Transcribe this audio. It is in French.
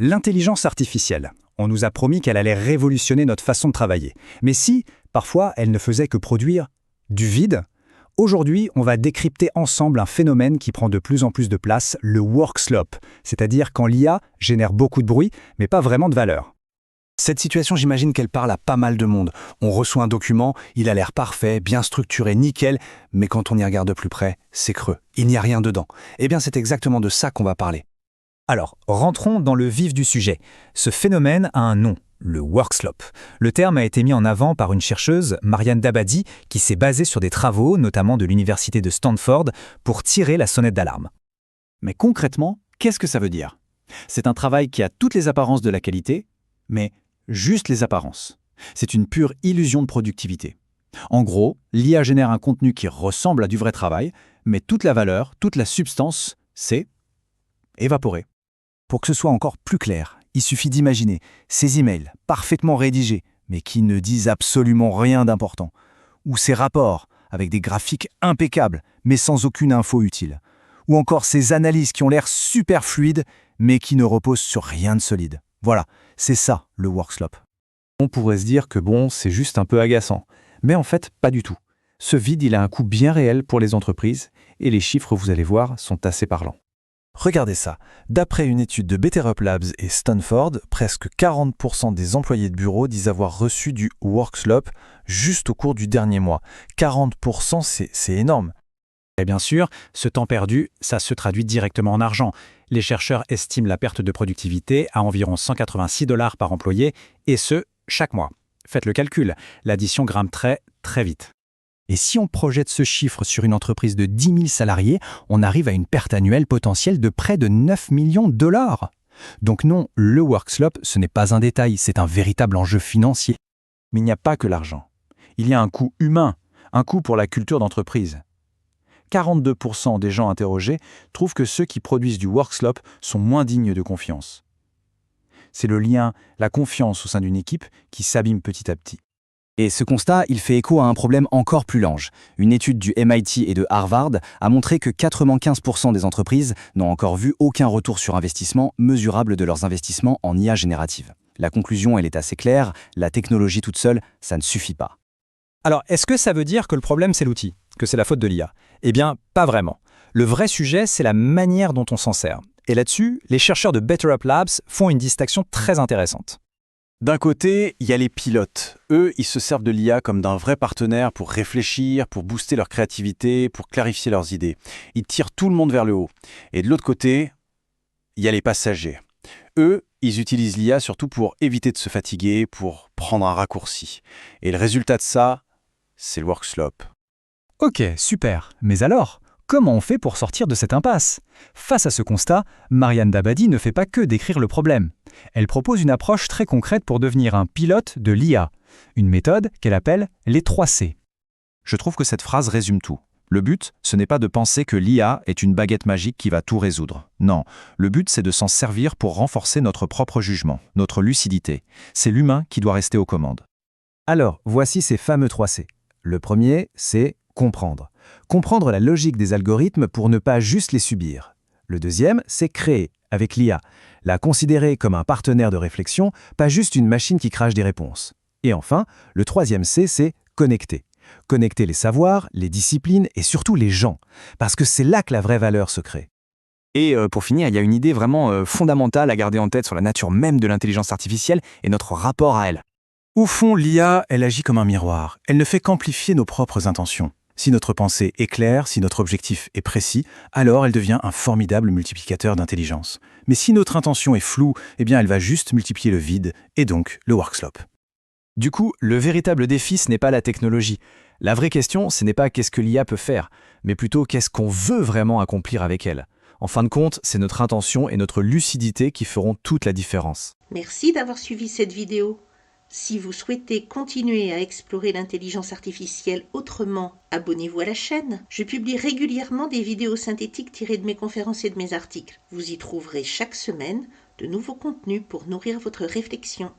L'intelligence artificielle. On nous a promis qu'elle allait révolutionner notre façon de travailler. Mais si, parfois, elle ne faisait que produire du vide, aujourd'hui, on va décrypter ensemble un phénomène qui prend de plus en plus de place, le work slop, c'est-à-dire quand l'IA génère beaucoup de bruit, mais pas vraiment de valeur. Cette situation, j'imagine qu'elle parle à pas mal de monde. On reçoit un document, il a l'air parfait, bien structuré, nickel, mais quand on y regarde de plus près, c'est creux. Il n'y a rien dedans. Eh bien, c'est exactement de ça qu'on va parler. Alors, rentrons dans le vif du sujet. Ce phénomène a un nom, le work slop. Le terme a été mis en avant par une chercheuse, Marianne Dabadi, qui s'est basée sur des travaux, notamment de l'université de Stanford, pour tirer la sonnette d'alarme. Mais concrètement, qu'est-ce que ça veut dire? C'est un travail qui a toutes les apparences de la qualité, mais juste les apparences. C'est une pure illusion de productivité. En gros, l'IA génère un contenu qui ressemble à du vrai travail, mais toute la valeur, toute la substance, c'est évaporé. Pour que ce soit encore plus clair, il suffit d'imaginer ces emails parfaitement rédigés, mais qui ne disent absolument rien d'important, ou ces rapports avec des graphiques impeccables, mais sans aucune info utile, ou encore ces analyses qui ont l'air super fluides, mais qui ne reposent sur rien de solide. Voilà, c'est ça le work slop. On pourrait se dire que c'est juste un peu agaçant. Mais en fait, pas du tout. Ce vide, il a un coût bien réel pour les entreprises, et les chiffres, vous allez voir, sont assez parlants. Regardez ça. D'après une étude de BetterUp Labs et Stanford, presque 40% des employés de bureau disent avoir reçu du work slop juste au cours du dernier mois. 40%, c'est énorme. Et bien sûr, ce temps perdu, ça se traduit directement en argent. Les chercheurs estiment la perte de productivité à environ 186 $ par employé, et ce, chaque mois. Faites le calcul, l'addition grimpe très, très vite. Et si on projette ce chiffre sur une entreprise de 10 000 salariés, on arrive à une perte annuelle potentielle de près de 9 millions de dollars. Donc non, le work slop, ce n'est pas un détail, c'est un véritable enjeu financier. Mais il n'y a pas que l'argent. Il y a un coût humain, un coût pour la culture d'entreprise. 42% des gens interrogés trouvent que ceux qui produisent du work slop sont moins dignes de confiance. C'est le lien, la confiance au sein d'une équipe qui s'abîme petit à petit. Et ce constat, il fait écho à un problème encore plus large. Une étude du MIT et de Harvard a montré que 95% des entreprises n'ont encore vu aucun retour sur investissement mesurable de leurs investissements en IA générative. La conclusion, elle est assez claire, la technologie toute seule, ça ne suffit pas. Alors, est-ce que ça veut dire que le problème, c'est l'outil, que c'est la faute de l'IA? Eh bien, pas vraiment. Le vrai sujet, c'est la manière dont on s'en sert. Et là-dessus, les chercheurs de BetterUp Labs font une distinction très intéressante. D'un côté, il y a les pilotes. Eux, ils se servent de l'IA comme d'un vrai partenaire pour réfléchir, pour booster leur créativité, pour clarifier leurs idées. Ils tirent tout le monde vers le haut. Et de l'autre côté, il y a les passagers. Eux, ils utilisent l'IA surtout pour éviter de se fatiguer, pour prendre un raccourci. Et le résultat de ça, c'est le work slop. Ok, super. Mais alors, comment on fait pour sortir de cette impasse? Face à ce constat, Marianne Dabadi ne fait pas que décrire le problème. Elle propose une approche très concrète pour devenir un pilote de l'IA, une méthode qu'elle appelle les 3C. Je trouve que cette phrase résume tout. Le but, ce n'est pas de penser que l'IA est une baguette magique qui va tout résoudre. Non, le but, c'est de s'en servir pour renforcer notre propre jugement, notre lucidité. C'est l'humain qui doit rester aux commandes. Alors, voici ces fameux 3C. Le premier, c'est comprendre. Comprendre la logique des algorithmes pour ne pas juste les subir. Le deuxième, c'est créer, avec l'IA. La considérer comme un partenaire de réflexion, pas juste une machine qui crache des réponses. Et enfin, le troisième C, c'est connecter. Connecter les savoirs, les disciplines et surtout les gens. Parce que c'est là que la vraie valeur se crée. Et pour finir, il y a une idée vraiment fondamentale à garder en tête sur la nature même de l'intelligence artificielle et notre rapport à elle. Au fond, l'IA, elle agit comme un miroir. Elle ne fait qu'amplifier nos propres intentions. Si notre pensée est claire, si notre objectif est précis, alors elle devient un formidable multiplicateur d'intelligence. Mais si notre intention est floue, eh bien elle va juste multiplier le vide et donc le work slop. Du coup, le véritable défi, ce n'est pas la technologie. La vraie question, ce n'est pas qu'est-ce que l'IA peut faire, mais plutôt qu'est-ce qu'on veut vraiment accomplir avec elle. En fin de compte, c'est notre intention et notre lucidité qui feront toute la différence. Merci d'avoir suivi cette vidéo. Si vous souhaitez continuer à explorer l'intelligence artificielle autrement, abonnez-vous à la chaîne. Je publie régulièrement des vidéos synthétiques tirées de mes conférences et de mes articles. Vous y trouverez chaque semaine de nouveaux contenus pour nourrir votre réflexion.